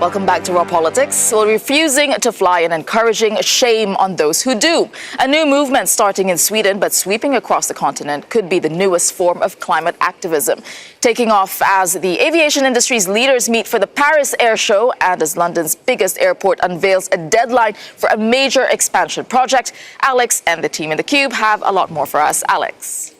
Welcome back to Raw Politics. Well, refusing to fly and encouraging shame on those who do. A new movement starting in Sweden but sweeping across the continent could be the newest form of climate activism. Taking off as the aviation industry's leaders meet for the Paris Air Show and as London's biggest airport unveils a deadline for a major expansion project. Alex and the team in the Cube have a lot more for us. Alex.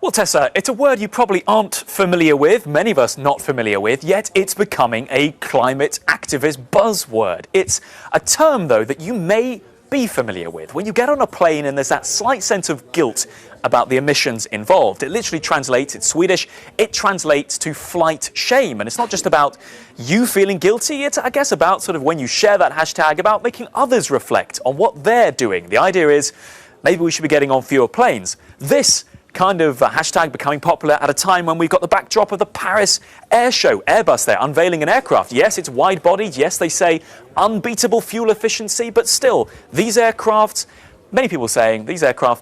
Well, Tessa, it's a word you probably aren't familiar with, many of us not familiar with, yet it's becoming a climate activist buzzword. It's a term, though, that you may be familiar with. When you get on a plane and there's that slight sense of guilt about the emissions involved, it literally translates, it's Swedish, it translates to flight shame. And it's not just about you feeling guilty, it's, I guess, about sort of when you share that hashtag, about making others reflect on what they're doing. The idea is maybe we should be getting on fewer planes. This kind of hashtag becoming popular at a time when we've got the backdrop of the Paris Air Show. Airbus there unveiling an aircraft. Yes, it's wide-bodied. Yes, they say unbeatable fuel efficiency, but still, these aircraft, many people saying,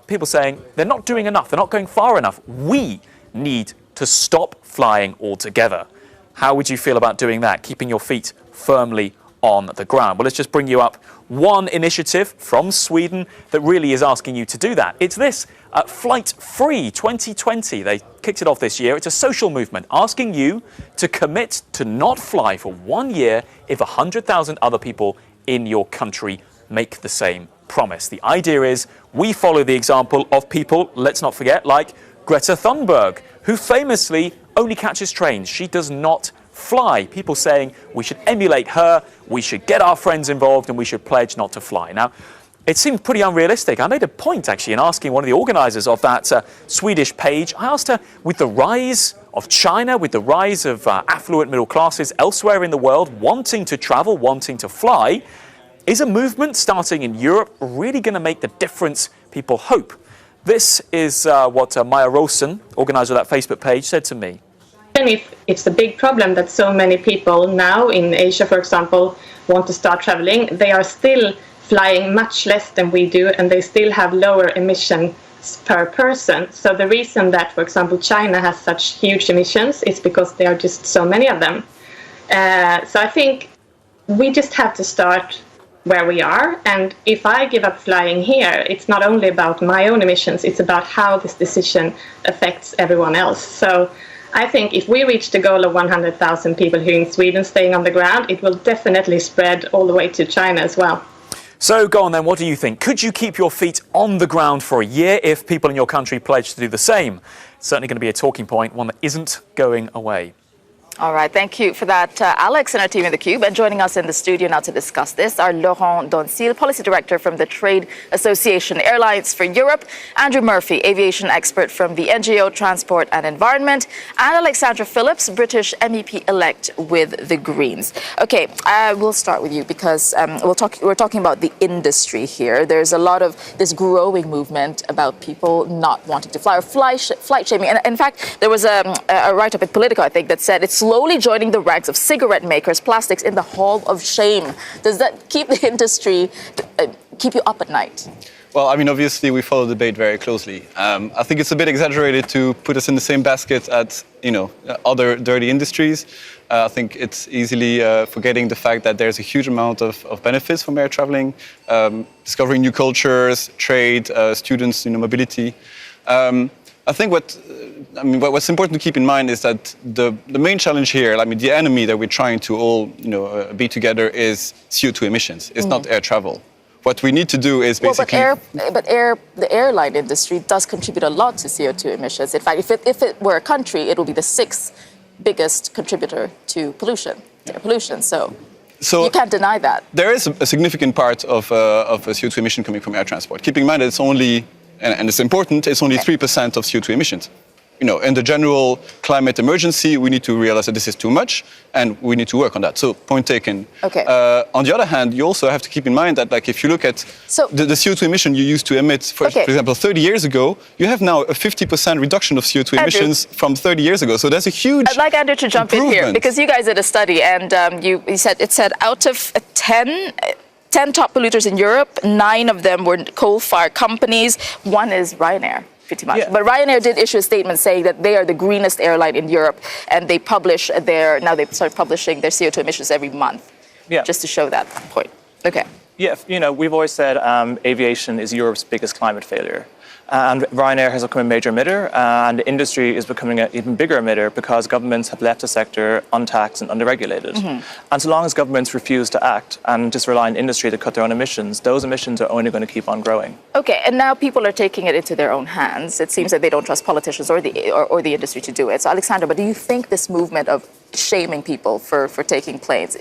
people saying they're not doing enough. They're not going far enough. We need to stop flying altogether. How would you feel about doing that, keeping your feet firmly on the ground? Well, let's just bring you up one initiative from Sweden that really is asking you to do that. It's this, Flighfree 2020. They kicked it off this year. It's a social movement asking you to commit to not fly for 1 year if 100,000 other people in your country make the same promise. The idea is we follow the example of people, let's not forget, like Greta Thunberg, who famously only catches trains. She does not fly. People saying we should emulate her, we should get our friends involved, and we should pledge not to fly. Now, it seemed pretty unrealistic. I made a point, actually, in asking one of the organisers of that Swedish page. I asked her, with the rise of China, with the rise of affluent middle classes elsewhere in the world wanting to travel, wanting to fly, is a movement starting in Europe really going to make the difference people hope? This is what Maya Rosen, organiser of that Facebook page, said to me. Even if it's a big problem that so many people now in Asia, for example, want to start traveling, they are still flying much less than we do, and they still have lower emissions per person. So the reason that, for example, China has such huge emissions is because there are just so many of them. So I think we just have to start where we are. And if I give up flying here, it's not only about my own emissions, it's about how this decision affects everyone else. So I think if we reach the goal of 100,000 people here in Sweden staying on the ground, it will definitely spread all the way to China as well. So go on then, what do you think? Could you keep your feet on the ground for a year if people in your country pledge to do the same? It's certainly going to be a talking point, one that isn't going away. All right, thank you for that, Alex and our team in the Cube. And joining us in the studio now to discuss this are Laurent Doncil, Policy Director from the Trade Association Airlines for Europe, Andrew Murphy, aviation expert from the NGO Transport and Environment, and Alexandra Phillips, British MEP-elect with the Greens. Okay, we'll start with you because we're talking about the industry here. There's a lot of this growing movement about people not wanting to fly or flight shaming. And in fact, there was a write-up in Politico, I think, that said it's slowly joining the ranks of cigarette makers, plastics in the Hall of Shame. Does that keep the industry, keep you up at night? Well, I mean, obviously, we follow the debate very closely. I think it's a bit exaggerated to put us in the same basket as, other dirty industries. I think it's easily forgetting the fact that there's a huge amount of benefits from air traveling, discovering new cultures, trade, students, mobility. I think what's important to keep in mind is that the main challenge here, the enemy that we're trying to all, be together is CO2 emissions. It's not air travel. What we need to do is basically... the airline industry does contribute a lot to CO2 emissions. In fact, if it were a country, it would be the 6th biggest contributor to pollution, air pollution. So you can't deny that. There is a significant part of CO2 emission coming from air transport. Keeping in mind that it's only, and it's important, it's only 3% of CO2 emissions. In the general climate emergency, we need to realize that this is too much, and we need to work on that. So, point taken. Okay. On the other hand, you also have to keep in mind that, if you look at the CO2 emission you used to emit, for example, 30 years ago, you have now a 50% reduction of CO2 emissions from 30 years ago. So there's a huge I'd like Andrew to jump in here, because you guys did a study, and it said out of 10 top polluters in Europe, 9 of them were coal-fired companies. 1 is Ryanair. pretty much. Yeah. But Ryanair did issue a statement saying that they are the greenest airline in Europe, and they publish now they start publishing their CO2 emissions every month, just to show that point. Okay. Yeah, we've always said aviation is Europe's biggest climate failure. And Ryanair has become a major emitter, and the industry is becoming an even bigger emitter because governments have left the sector untaxed and underregulated. And so long as governments refuse to act and just rely on industry to cut their own emissions, those emissions are only going to keep on growing. Okay, and now people are taking it into their own hands. It seems that they don't trust politicians or the industry to do it. So, Alexandra, but do you think this movement of shaming people for taking planes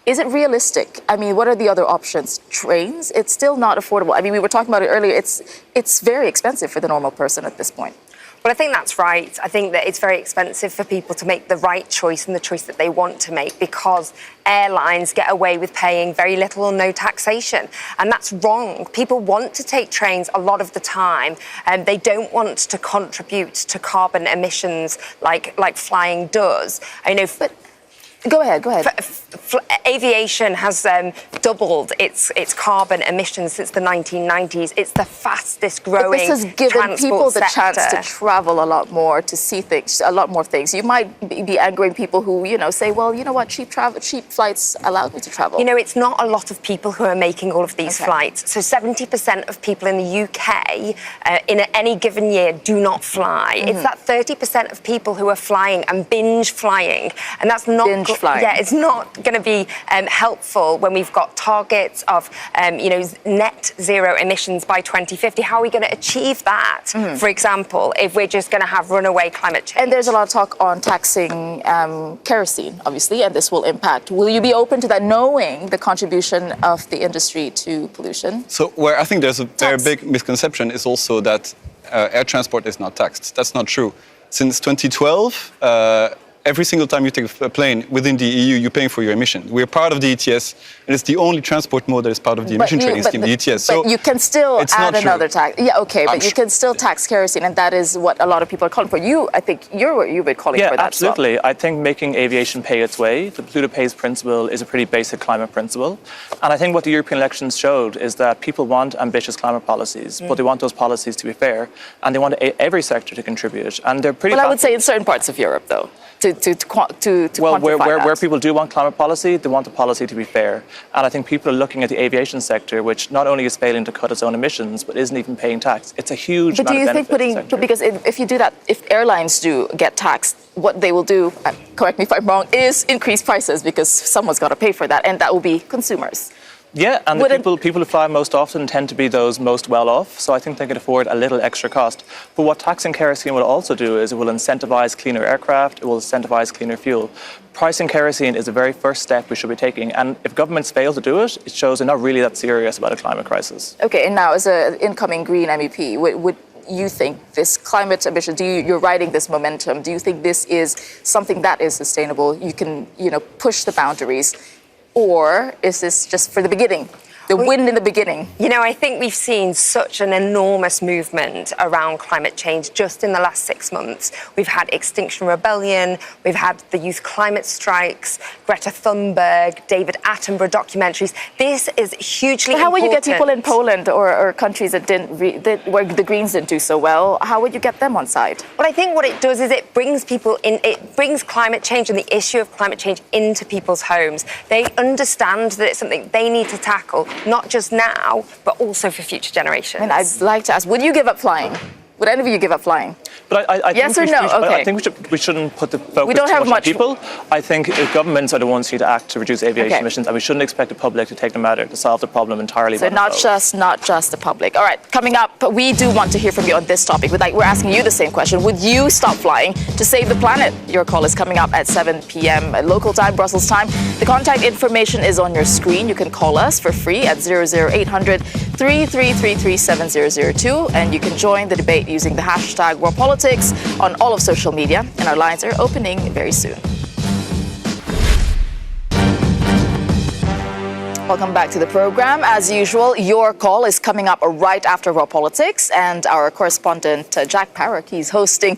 is it realistic? I mean, what are the other options? Trains? It's still not affordable. I mean, we were talking about it earlier. It's very expensive for the normal person at this point. Well, I think that's right. I think that it's very expensive for people to make the right choice and the choice that they want to make because airlines get away with paying very little or no taxation. And that's wrong. People want to take trains a lot of the time, and they don't want to contribute to carbon emissions like flying does. I know, but Go ahead. Aviation has doubled its carbon emissions since the 1990s. It's the fastest growing But this has given people the chance to sector. travel a lot more, to see things, a lot more things. You might be angering people who, say, well, you know what, cheap flights allowed me to travel. It's not a lot of people who are making all of these flights. So 70% of people in the UK in any given year do not fly. It's that 30% of people who are flying and binge flying. And that's not flying. Yeah, it's not going to be helpful when we've got targets of, net zero emissions by 2050. How are we going to achieve that, for example, if we're just going to have runaway climate change? And there's a lot of talk on taxing kerosene, obviously, and this will impact. Will you be open to that, knowing the contribution of the industry to pollution? So where I think there's a very big misconception is also that air transport is not taxed. That's not true. Since 2012, every single time you take a plane within the EU, you're paying for your emission. We're part of the ETS, and it's the only transport mode that is part of the emission trading scheme, the ETS. But you can still add another tax. Yeah, okay, but you can still tax kerosene, and that is what a lot of people are calling for. I think you've been calling for that. Yeah, absolutely. I think making aviation pay its way, the polluter pays principle, is a pretty basic climate principle. And I think what the European elections showed is that people want ambitious climate policies, but they want those policies to be fair, and they want every sector to contribute. And they're pretty. Well, I would say in certain parts of Europe, though. To well, quantify where people do want climate policy, they want the policy to be fair. And I think people are looking at the aviation sector, which not only is failing to cut its own emissions, but isn't even paying tax. It's a huge But do you think because if you do that, if airlines do get taxed, what they will do, correct me if I'm wrong, is increase prices because someone's got to pay for that, and that will be consumers. Yeah, and the people who fly most often tend to be those most well off, so I think they can afford a little extra cost. But what taxing kerosene will also do is it will incentivize cleaner aircraft, it will incentivize cleaner fuel. Pricing kerosene is the very first step we should be taking, and if governments fail to do it, it shows they're not really that serious about a climate crisis. Okay, and now as an incoming Green MEP, would you think this climate ambition, you're riding this momentum, do you think this is something that is sustainable? You can, push the boundaries? Or is this just for the beginning? The wind in the beginning. I think we've seen such an enormous movement around climate change just in the last 6 months. We've had Extinction Rebellion, we've had the youth climate strikes, Greta Thunberg, David Attenborough documentaries. This is hugely important. How would you get people in Poland or countries that where the Greens didn't do so well? How would you get them on side? Well, I think what it does is it brings people in, it brings climate change and the issue of climate change into people's homes. They understand that it's something they need to tackle, not just now, but also for future generations. And I'd like to ask, would you give up flying? Would any of you give up flying? But I yes think or no? Okay. I think we shouldn't put the focus don't too have much on much people. I think governments are the ones who need to act to reduce aviation emissions, and we shouldn't expect the public to take the matter to solve the problem entirely. So not just the public. All right, coming up, we do want to hear from you on this topic. We're asking you the same question. Would you stop flying to save the planet? Your call is coming up at 7 p.m. local time, Brussels time. The contact information is on your screen. You can call us for free at 00800 3333 7002, and you can join the debate using the hashtag #WarPolitics on all of social media, and our lines are opening very soon. Welcome back to the program. As usual, your call is coming up right after Raw Politics, and our correspondent Jack Parrock, he's hosting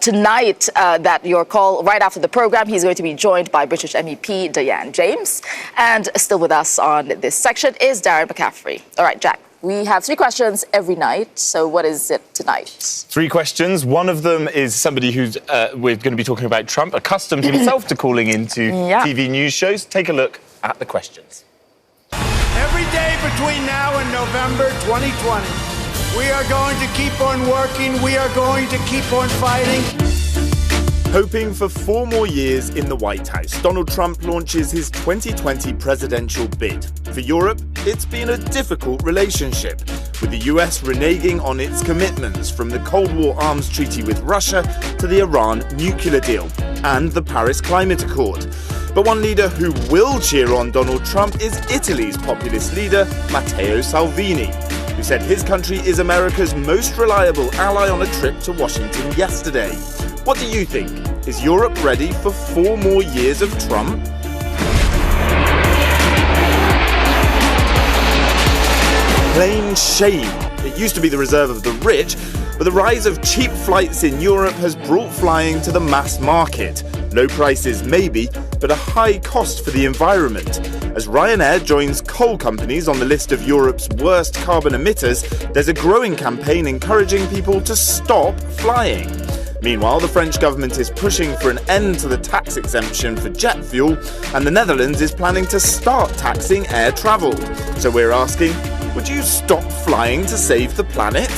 tonight that your call right after the program. He's going to be joined by British MEP Diane James, and still with us on this section is Darren McCaffrey. All right, Jack. We have 3 questions every night. So what is it tonight? 3 questions. One of them is somebody who's we're going to be talking about Trump, accustomed himself to calling into TV news shows. Take a look at the questions. Every day between now and November 2020, we are going to keep on working. We are going to keep on fighting. Hoping for 4 more years in the White House, Donald Trump launches his 2020 presidential bid. For Europe, it's been a difficult relationship, with the US reneging on its commitments from the Cold War arms treaty with Russia to the Iran nuclear deal and the Paris Climate Accord. But one leader who will cheer on Donald Trump is Italy's populist leader, Matteo Salvini, who said his country is America's most reliable ally on a trip to Washington yesterday. What do you think? Is Europe ready for 4 more years of Trump? Plain shame. It used to be the reserve of the rich, but the rise of cheap flights in Europe has brought flying to the mass market. Low prices maybe, but a high cost for the environment. As Ryanair joins coal companies on the list of Europe's worst carbon emitters, there's a growing campaign encouraging people to stop flying. Meanwhile, the French government is pushing for an end to the tax exemption for jet fuel, and the Netherlands is planning to start taxing air travel. So we're asking, would you stop flying to save the planet?